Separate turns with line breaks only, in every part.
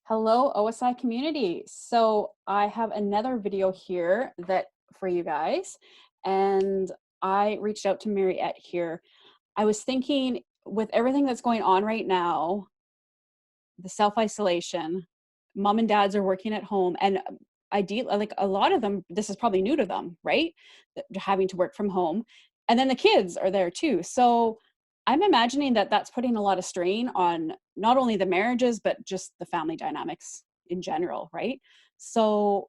Hello, OSI community. So I have another video here that for you guys, and I reached out to Mariette here. I was thinking with everything that's going on right now, the self-isolation, mom and dads are working at home, and ideally, like a lot of them, this is probably new to them, right? Having to work from home, and then the kids are there too. So I'm imagining that that's putting a lot of strain on not only the marriages but just the family dynamics in general, right? So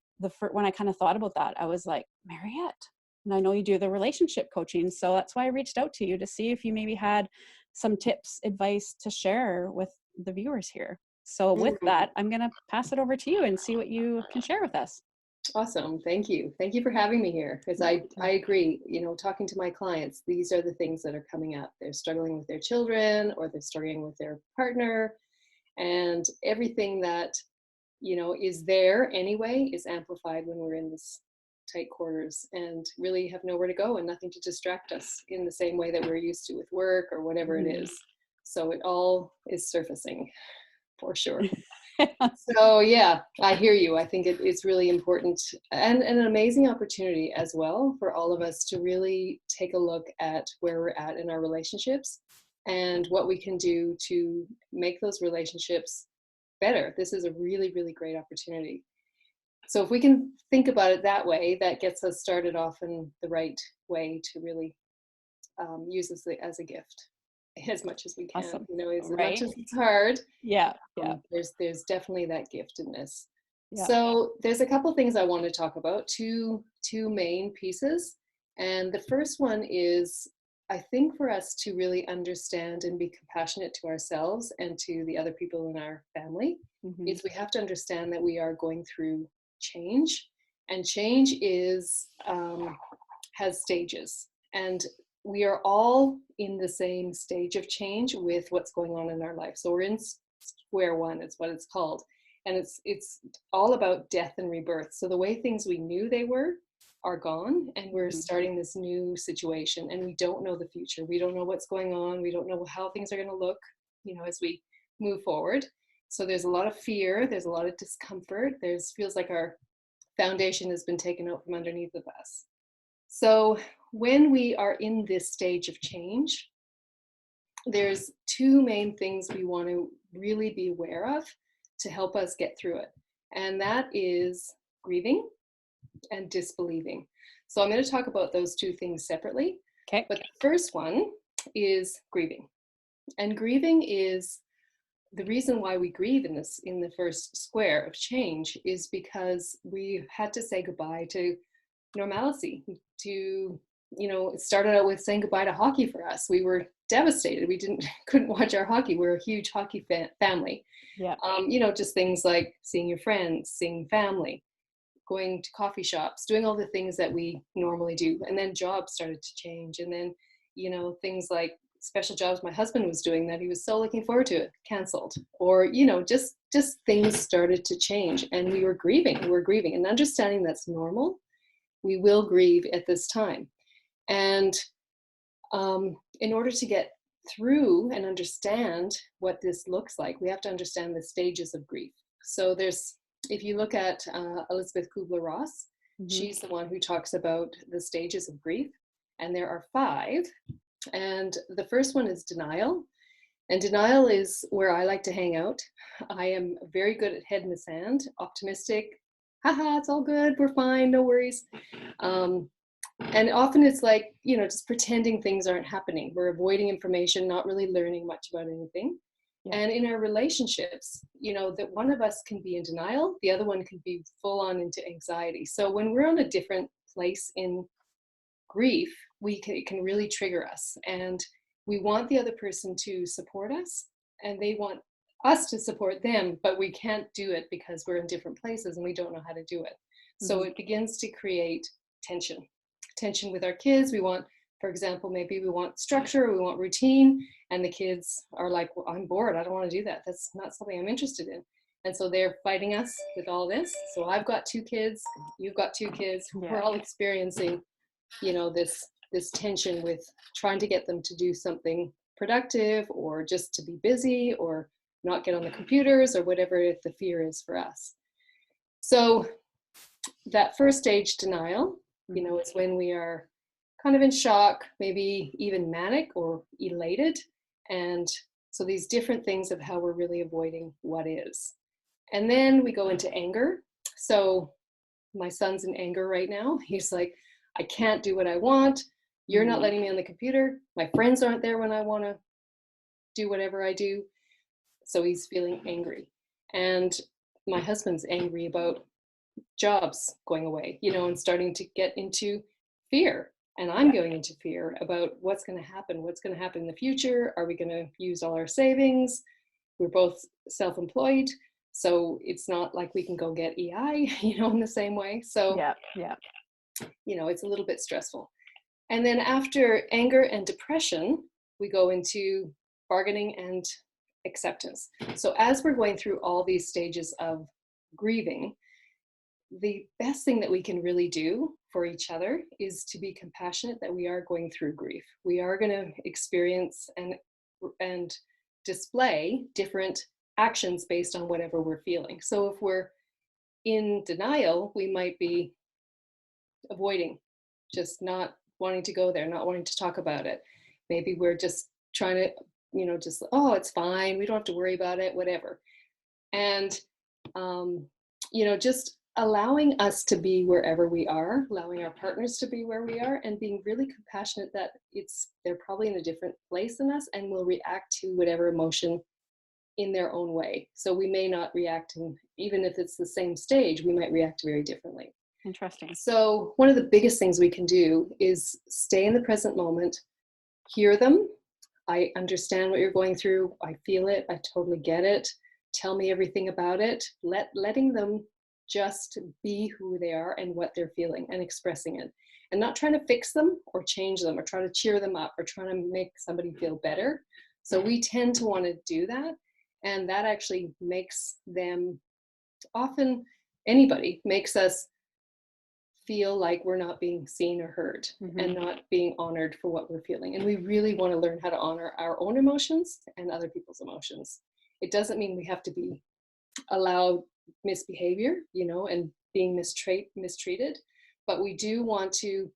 when I kind of thought about that, I was like, Mariette, and I know you do the relationship coaching, so that's why I reached out to you to see if you maybe had some tips, advice to share with the viewers here. So with
Mm,
that, I'm going to pass it over to you and see what you can share with us.
Awesome. Thank you. Thank you for having me here because I agree, talking to my clients, these are the things that are coming up. They're struggling with their children or they're struggling with their partner, and everything that, is there anyway is amplified when we're in this tight quarters and really have nowhere to go and nothing to distract us in the same way that we're used to with work or whatever it
Mhm.
is. So it all is surfacing for sure. So yeah, I hear you. I think it's really important and an amazing opportunity as well for all of us to really take a look at where we're at in our relationships and what we can do to make those relationships better. This is a really, really great opportunity. So if we can think about it that way, that gets us started off in the right way to really use this as a gift as much as we can.
Awesome.
As much
Right?
as it's hard,
Yeah. Yeah.
there's definitely that gift in this.
Yeah.
So there's a couple things I want to talk about, two main pieces. And the first one is, I think for us to really understand and be compassionate to ourselves and to the other people in our family,
Hmm.
is we have to understand that we are going through change, and change is has stages, and we are all in the same stage of change with what's going on in our life. So we're in square one, it's what it's called, and it's all about death and rebirth. So the way things we knew they were are gone, and we're
Hmm.
starting this new situation, and we don't know the future. We don't know what's going on. We don't know how things are going to look, as we move forward. So there's a lot of fear. There's a lot of discomfort. There's feels like our foundation has been taken out from underneath of us. So when we are in this stage of change, there's two main things we want to really be aware of to help us get through it. And that is grieving and disbelieving. So I'm going to talk about those two things separately.
Okay.
But the first one is grieving. And grieving is the reason why we grieve in the first square of change is because we had to say goodbye to normalcy, to it started out with saying goodbye to hockey. For us, we were devastated. We didn't couldn't watch our hockey. We're a huge hockey family.
Yeah.
Just things like seeing your friends, seeing family, going to coffee shops, doing all the things that we normally do. And then jobs started to change, and then things like special jobs my husband was doing that he was so looking forward to it canceled, or just things started to change, and we were grieving and understanding that's normal. We will grieve at this time. And in order to get through and understand what this looks like, we have to understand the stages of grief. So if you look at Elizabeth Kubler-Ross,
Hmm.
she's the one who talks about the stages of grief. And there are five. And the first one is denial. And denial is where I like to hang out. I am very good at head in the sand, optimistic. Haha, it's all good. We're fine. No worries. Um, and often it's like, just pretending things aren't happening. We're avoiding information, not really learning much about anything.
Yeah.
And in our relationships, that one of us can be in denial, the other one can be full on into anxiety. So when we're on a different place in grief, it can really trigger us. And we want the other person to support us, and they want us to support them, but we can't do it because we're in different places and we don't know how to do it. So
Hmm.
it begins to create tension with our kids. We want, for example, maybe we want structure, we want routine, and the kids are like, well, I'm bored, I don't want to do that, that's not something I'm interested in. And so they're fighting us with all this. So I've got two kids, you've got two kids, we're
Yeah.
all experiencing this tension with trying to get them to do something productive or just to be busy or not get on the computers or whatever the fear is for us. So that first stage, denial, is when we are kind of in shock, maybe even manic or elated. And so these different things of how we're really avoiding what is. And then we go into anger. So my son's in anger right now. He's like, I can't do what I want. You're not letting me on the computer. My friends aren't there when I want to do whatever I do. So he's feeling angry. And my husband's angry about jobs going away, and starting to get into fear. And I'm going into fear about what's going to happen in the future. Are we going to use all our savings? We're both self-employed, so it's not like we can go get EI, in the same way. So
yeah,
it's a little bit stressful. And then after anger and depression, we go into bargaining and acceptance. So as we're going through all these stages of grieving, the best thing that we can really do for each other is to be compassionate that we are going through grief. We are going to experience and display different actions based on whatever we're feeling. So if we're in denial, we might be avoiding, just not wanting to go there, not wanting to talk about it. Maybe we're just trying to, just, oh, it's fine. We don't have to worry about it, whatever. And, just allowing us to be wherever we are, allowing our partners to be where we are, and being really compassionate that they're probably in a different place than us and will react to whatever emotion in their own way. So we may not react, and even if it's the same stage, we might react very differently.
Interesting.
So one of the biggest things we can do is stay in the present moment, hear them. I understand what you're going through. I feel it. I totally get it. Tell me everything about it. Letting them just be who they are and what they're feeling and expressing it, and not trying to fix them or change them or try to cheer them up or trying to make somebody feel better. So we tend to want to do that, and that actually makes them, often anybody makes us feel like we're not being seen or heard and not being honored for what we're feeling. And we really want to learn how to honor our own emotions and other people's emotions. It doesn't mean we have to be allowed misbehavior, and being mistreated, but we do want to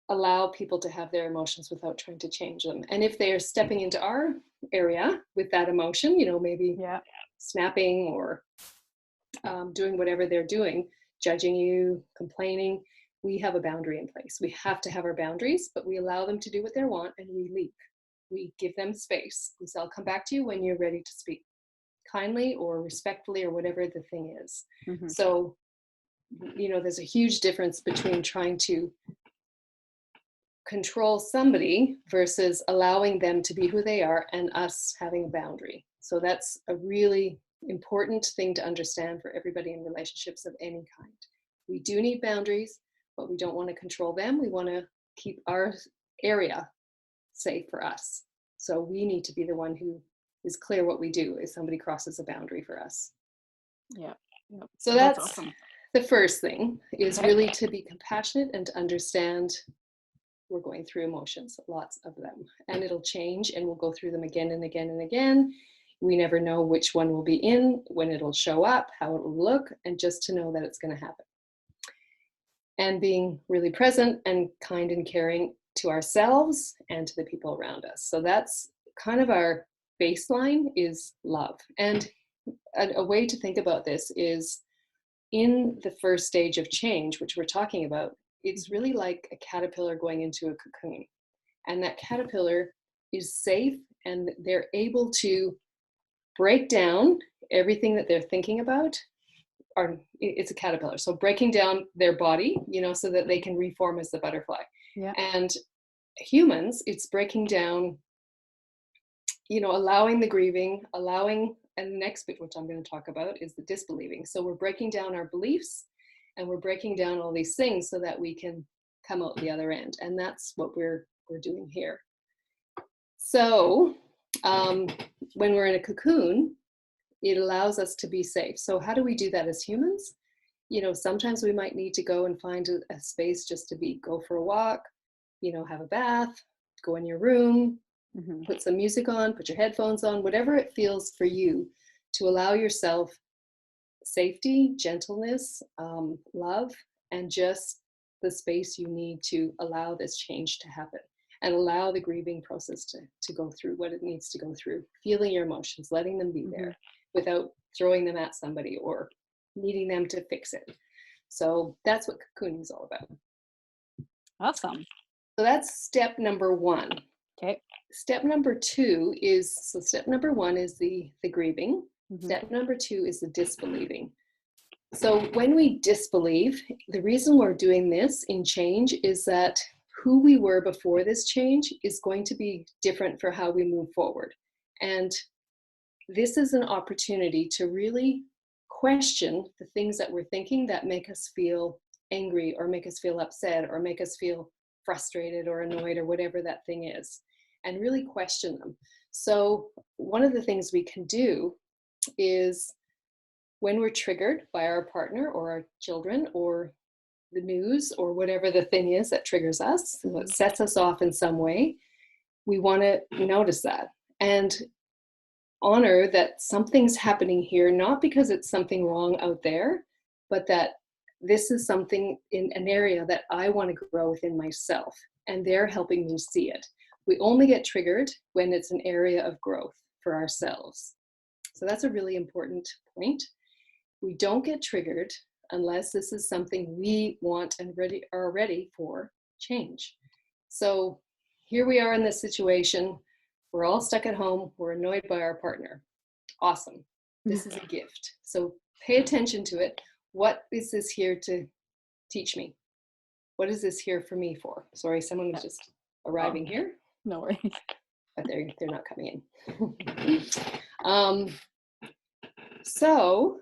allow people to have their emotions without trying to change them. And if they are stepping into our area with that emotion, maybe snapping or doing whatever they're doing, judging you, complaining, we have a boundary in place. We have to have our boundaries, but we allow them to do what they want and we leave. We give them space. We say, I'll come back to you when you're ready to speak kindly or respectfully or whatever the thing is. So, there's a huge difference between trying to control somebody versus allowing them to be who they are and us having a boundary. So that's a really important thing to understand for everybody in relationships of any kind. We do need boundaries, but we don't want to control them. We want to keep our area safe for us. So we need to be the one who is clear what we do if somebody crosses a boundary for us.
Yeah.
So that's awesome. The first thing is really to be compassionate and to understand we're going through emotions, lots of them, and it'll change and we'll go through them again and again and again. We never know which one will be in, when it'll show up, how it will look, and just to know that it's going to happen. And being really present and kind and caring to ourselves and to the people around us. So that's kind of our baseline, is love. And a way to think about this is, in the first stage of change, which we're talking about, it's really like a caterpillar going into a cocoon. And that caterpillar is safe and they're able to break down everything that they're thinking about. Or it's a caterpillar, so breaking down their body, so that they can reform as the butterfly. And humans, it's breaking down, allowing the grieving, and the next bit, which I'm going to talk about, is the disbelieving. So we're breaking down our beliefs and we're breaking down all these things so that we can come out the other end. And that's what we're doing here. So when we're in a cocoon, it allows us to be safe. So how do we do that as humans? Sometimes we might need to go and find a space just to go for a walk, have a bath, go in your room,
Mhm.
Put some music on, put your headphones on, whatever it feels for you to allow yourself safety, gentleness, love, and just the space you need to allow this change to happen and allow the grieving process to go through what it needs to go through, feeling your emotions, letting them be
Mhm.
there without throwing them at somebody or needing them to fix it. So that's what cocooning is all about.
Awesome.
So that's step number one.
Okay.
Step number two is, so step number one is the grieving.
Mhm.
Step number two is the disbelieving. So when we disbelieve, the reason we're doing this in change is that who we were before this change is going to be different for how we move forward. And this is an opportunity to really question the things that we're thinking that make us feel angry or make us feel upset or make us feel frustrated or annoyed or whatever that thing is, and really question them. So one of the things we can do is when we're triggered by our partner or our children or the news or whatever the thing is that triggers us, that
Mhm.
sets us off in some way, we want to notice that and honor that something's happening here, not because it's something wrong out there, but that this is something in an area that I want to grow within myself, and they're helping me see it. We only get triggered when it's an area of growth for ourselves. So that's a really important point. We don't get triggered unless this is something we want and are ready for change. So here we are in this situation. We're all stuck at home. We're annoyed by our partner. Awesome. This is a gift. So pay attention to it. What is this here to teach me? What is this here for me for? Sorry, someone was
Yeah.
just
Oh,
arriving here,
no worries.
but they're not coming in. um, so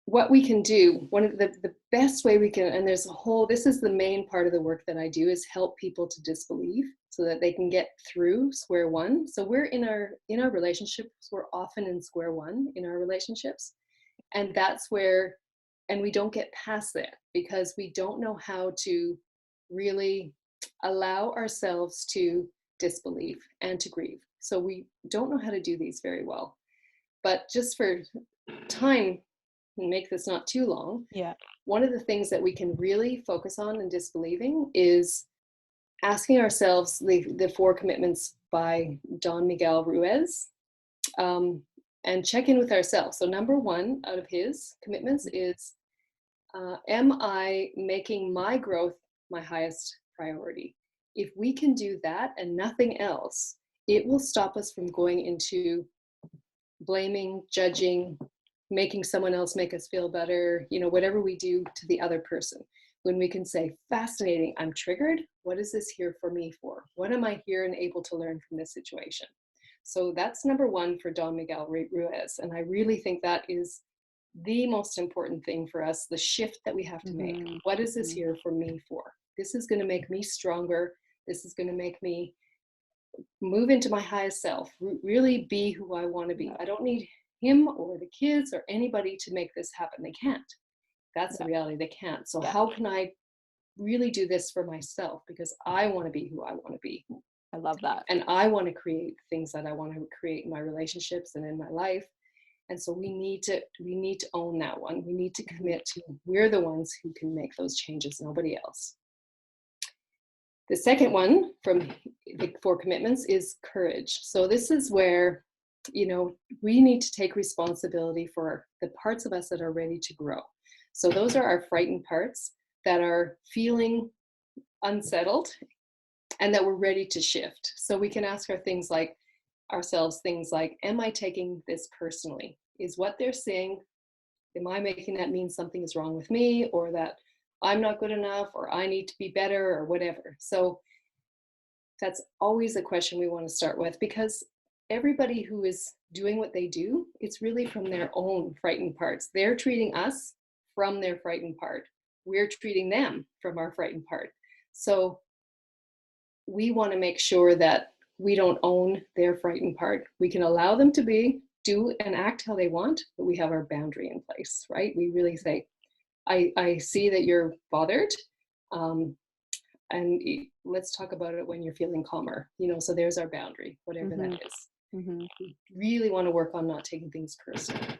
what we can do, one of the best way we can, and there's a whole, this is the main part of the work that I do, is help people to disbelieve so that they can get through square one. So we're in our relationships, we're often in square one in our relationships. And that's where, and we don't get past that because we don't know how to really allow ourselves to disbelieve and to grieve. So we don't know how to do these very well. But just for time, and make this not too long,
Yeah.
one of the things that we can really focus on in disbelieving is asking ourselves the four commitments by Don Miguel Ruiz, and check in with ourselves. So number one out of his commitments is, am I making my growth my highest priority? If we can do that and nothing else, it will stop us from going into blaming, judging, making someone else make us feel better, whatever we do to the other person. When we can say, fascinating, I'm triggered. What is this here for me for? What am I here and able to learn from this situation? So that's number one for Don Miguel Ruiz. And I really think that is the most important thing for us, the shift that we have to make.
Mhm.
What is this
Mhm.
here for me for? This is going to make me stronger. This is going to make me move into my highest self, really be who I want to be.
Yeah.
I don't need him or the kids or anybody to make this happen. They can't. That's the
Yeah.
reality. They can't. So
Yeah.
how can I really do this for myself? Because I want to be who I want to be.
I love that.
And I want to create things that I want to create in my relationships and in my life. And so we need to own that one. We need to
Mhm.
commit to, we're the ones who can make those changes, nobody else. The second one from the four commitments is courage. So this is where, we need to take responsibility for the parts of us that are ready to grow. So those are our frightened parts that are feeling unsettled and that we're ready to shift. So we can ask ourselves things like, am I taking this personally? Is what they're saying, am I making that mean something is wrong with me, or that I'm not good enough, or I need to be better, or whatever? So that's always a question we want to start with, because everybody who is doing what they do, it's really from their own frightened parts. They're treating us from their frightened part. We're treating them from our frightened part. So we want to make sure that we don't own their frightened part. We can allow them to do and act how they want, but we have our boundary in place, right? We really say, I see that you're bothered. Um, And let's talk about it when you're feeling calmer, so there's our boundary, whatever that
Mhm.
is.
Mhm.
We really want to work on not taking things personal.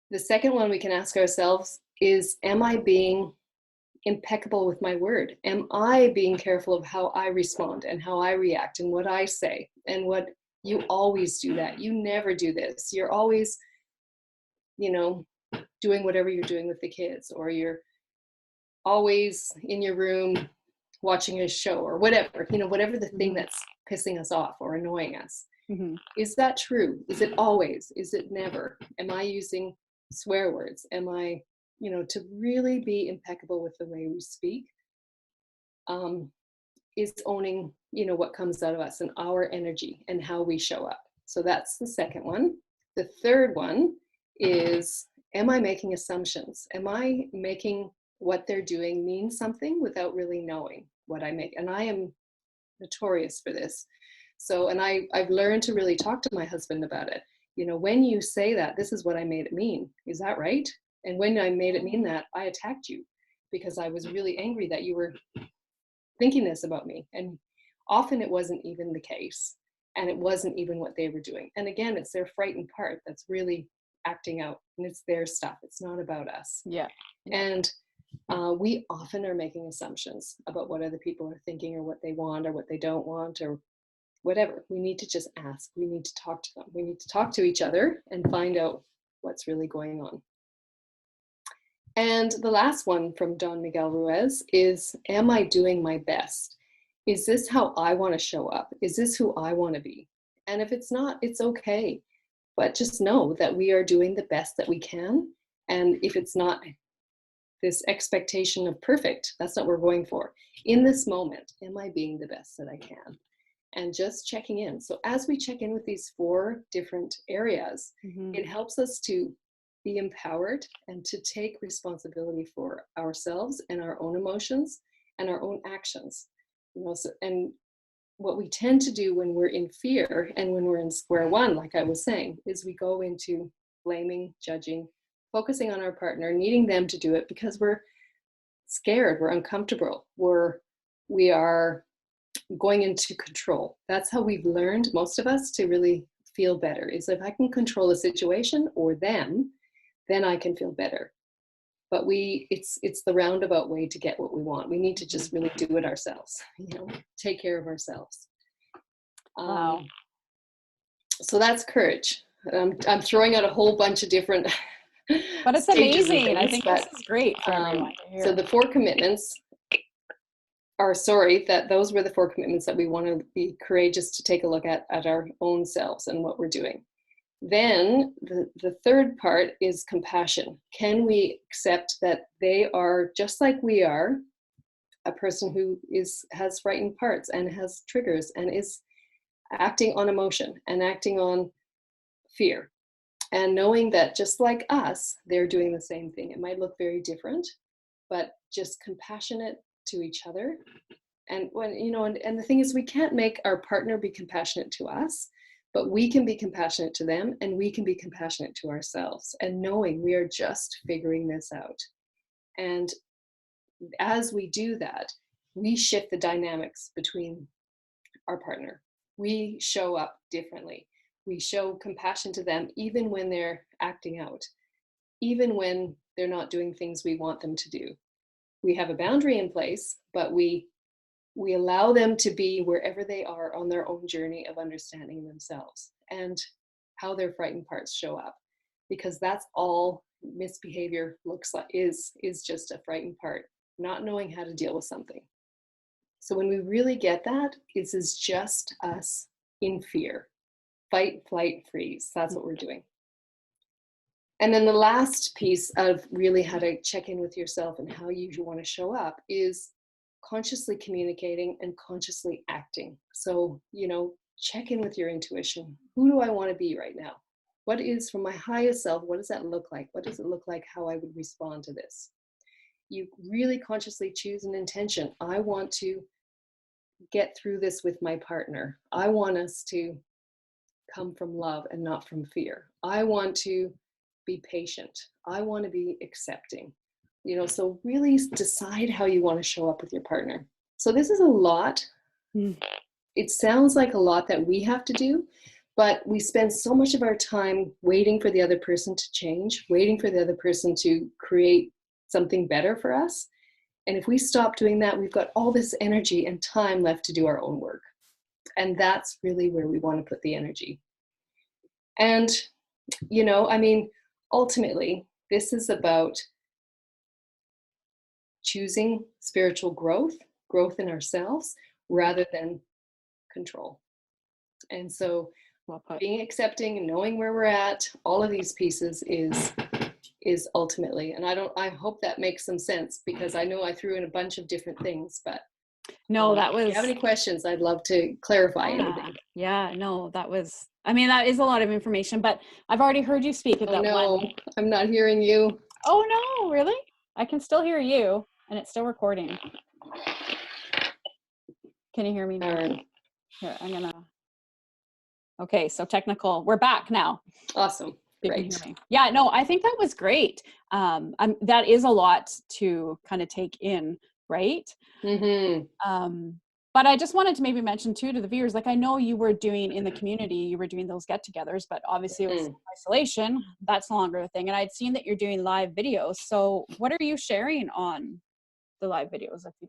The second one we can ask ourselves is, am I being impeccable with my word? Am I being careful of how I respond and how I react and what I say? And what you always do that. You never do this. You're always, you know, doing whatever you're doing with the kids, or you're always in your room watching a show or whatever, whatever the thing
Mhm.
that's pissing us off or annoying us.
Mhm.
Is that true? Is it always? Is it never? Am I using swear words? Am I, to really be impeccable with the way we speak, um, is owning, what comes out of us and our energy and how we show up. So that's the second one. The third one is, am I making assumptions? Am I making what they're doing mean something without really knowing what I make? And I am notorious for this. So, and I've learned to really talk to my husband about it. When you say that, this is what I made it mean. Is that right? And when I made it mean that, I attacked you because I was really angry that you were thinking this about me. And often it wasn't even the case. And it wasn't even what they were doing. And again, it's their frightened part that's really acting out, and it's their stuff. It's not about us.
Yeah.
And we often are making assumptions about what other people are thinking, or what they want, or what they don't want, or whatever. We need to just ask. We need to talk to them. We need to talk to each other and find out what's really going on. And the last one from Don Miguel Ruiz is, am I doing my best? Is this how I want to show up? Is this who I want to be? And if it's not, it's okay. But just know that we are doing the best that we can. And if it's not this expectation of perfect, that's not what we're going for. In this moment, am I being the best that I can? And just checking in. So as we check in with these 4 different areas,
Mhm.
it helps us to be empowered and to take responsibility for ourselves and our own emotions and our own actions. And what we tend to do when we're in fear and when we're in square one, like I was saying, is we go into blaming, judging, focusing on our partner, needing them to do it because we're scared, we're uncomfortable, we are going into control. That's how we've learned, most of us, to really feel better, is if I can control the situation or them, then I can feel better. But it's the roundabout way to get what we want. We need to just really do it ourselves, take care of ourselves.
Wow.
um, so that's courage. I'm throwing out a whole bunch of different
But it's
stages of
amazing. I
things,
think this
but
is great for everyone to
so
hear.
the 4 commitments are, sorry, that those were the 4 commitments that we want to be courageous to take a look at our own selves and what we're doing. Then the third part is compassion. Can we accept that they are just like we are, a person who has frightened parts and has triggers and is acting on emotion and acting on fear, and knowing that just like us, they're doing the same thing. It might look very different, but just compassionate to each other. And when, and the thing is, we can't make our partner be compassionate to us, but we can be compassionate to them, and we can be compassionate to ourselves, and knowing we are just figuring this out. And as we do that, we shift the dynamics between our partner. We show up differently. We show compassion to them even when they're acting out, even when they're not doing things we want them to do. We have a boundary in place, but we allow them to be wherever they are on their own journey of understanding themselves and how their frightened parts show up, because that's all misbehavior looks like, is just a frightened part, not knowing how to deal with something. So when we really get that, this is just us in fear. Fight, flight, freeze. That's what we're doing. And then the last piece of really how to check in with yourself and how you want to show up is consciously communicating and consciously acting. So, check in with your intuition. Who do I want to be right now? What is, from my highest self, what does that look like? What does it look like how I would respond to this? You really consciously choose an intention. I want to get through this with my partner. I want us to come from love and not from fear. I want to be patient. I want to be accepting. So really decide how you want to show up with your partner. So this is a lot.
Mm.
It sounds like a lot that we have to do, but we spend so much of our time waiting for the other person to change, waiting for the other person to create something better for us. And if we stop doing that, we've got all this energy and time left to do our own work. And that's really where we want to put the energy. And, I mean, ultimately, this is about choosing spiritual growth in ourselves rather than control. And so
Well put.
being accepting and knowing where we're at, all of these pieces is ultimately, and I hope that makes some sense, because I know I threw in a bunch of different things, but
No, that
if you have
was,
any questions, I'd love to clarify
yeah,
anything.
yeah, no, that was, I mean, that is a lot of information, but I've already heard you speak at
Oh
that one.
no, I'm not hearing you.
Oh no, really? I can still hear you and it's still recording. Can you hear me now?
Darn.
Here, okay, so technical, we're back now.
Awesome.
You can hear
Great.
me. Yeah, no, I think that was great. That is a lot to kind of take in, right?
Mm-hmm.
But I just wanted to maybe mention too to the viewers, like I know you were doing in the community, you were doing those get-togethers, but obviously it was
Mm.
isolation. That's no longer a thing. And I'd seen that you're doing live videos. So what are you sharing on the live videos if you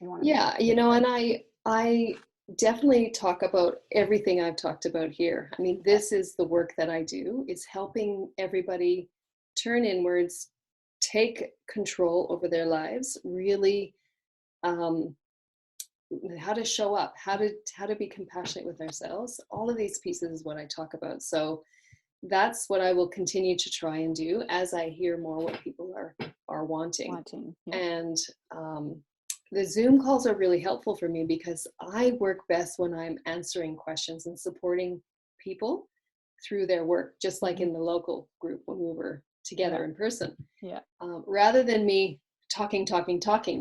want to maybe?
Yeah, and I definitely talk about everything I've talked about here. I mean,
Yeah.
this is the work that I do, is helping everybody turn inwards, take control over their lives, really um, how to show up, how to be compassionate with ourselves. All of these pieces is what I talk about. So that's what I will continue to try and do as I hear more what people are wanting.
Wanting. Yeah.
And the Zoom calls are really helpful for me because I work best when I'm answering questions and supporting people through their work, just like
Mhm.
in the local group when we were
Yeah.
together in person,
Yeah.
rather than me talking,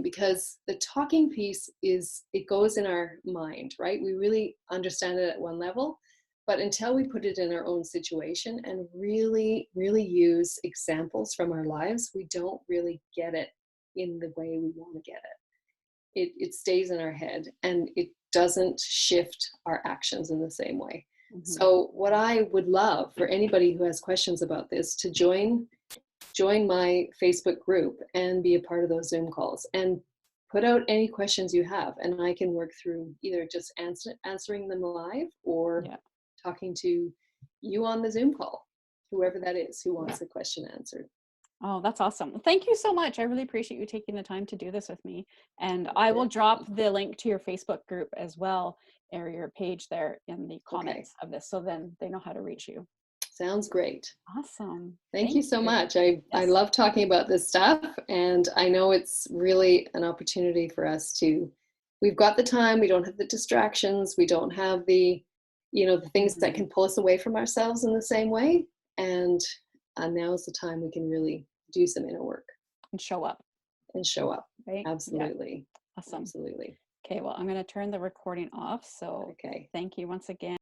because the talking piece it goes in our mind, right? We really understand it at one level, but until we put it in our own situation and really, really use examples from our lives, we don't really get it in the way we want to get it stays in our head and it doesn't shift our actions in the same way.
Mhm.
So what I would love for anybody who has questions about this to join my Facebook group and be a part of those Zoom calls and put out any questions you have, and I can work through either just answering them live or
Yeah.
talking to you on the Zoom call, whoever that is who
Yeah.
wants a question answered.
Oh, that's awesome. Thank you so much. I really appreciate you taking the time to do this with me. And
That's
I will
it.
drop the link to your Facebook group as well, or your page there in the
Okay,
comments of this. So then they know how to reach you.
sounds great.
Awesome.
Thank you
Thank
so
you.
much. I
Yes.
love talking about this stuff, and I know it's really an opportunity for us to. We've got the time. We don't have the distractions. We don't have the things that
Mhm.
can pull us away from ourselves in the same way. And now is the time we can really do some inner work
And show up,
and show up.
right? Yeah.
Absolutely,
Awesome.
absolutely.
Okay. Well, I'm going to turn the recording off. So
Okay.
thank you once again.